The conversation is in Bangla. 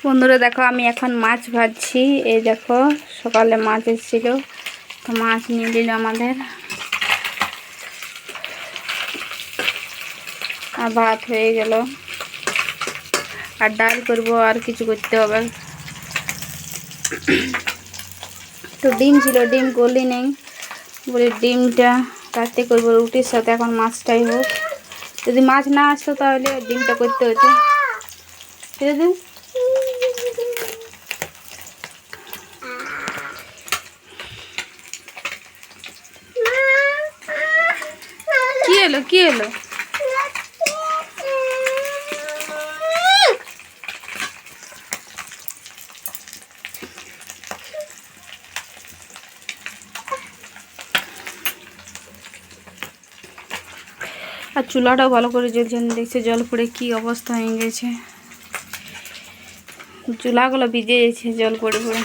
বন্ধুরা দেখো আমি এখন মাছ ভাজছি। এই দেখো সকালে মাছ এসেছিল, তো মাছ নিয়ে নিল আমাদের। আর ভাত হয়ে গেল, আর ডাল করবো, আর কিছু করতে হবে। তো ডিম ছিল, ডিম গলি নেই বলে ডিমটা রাতে করবো রুটির সাথে। এখন মাছটাই হোক, যদি মাছ না আসতো তাহলে ডিমটা করতে হতো। কি এলো কি এলো? আর চুলাটাও ভালো করে জ্বলছে না, দেখছে জল পড়ে কি অবস্থা হয়ে গেছে। চুলাগুলো ভিজে গেছে জল পড়ে পড়ে।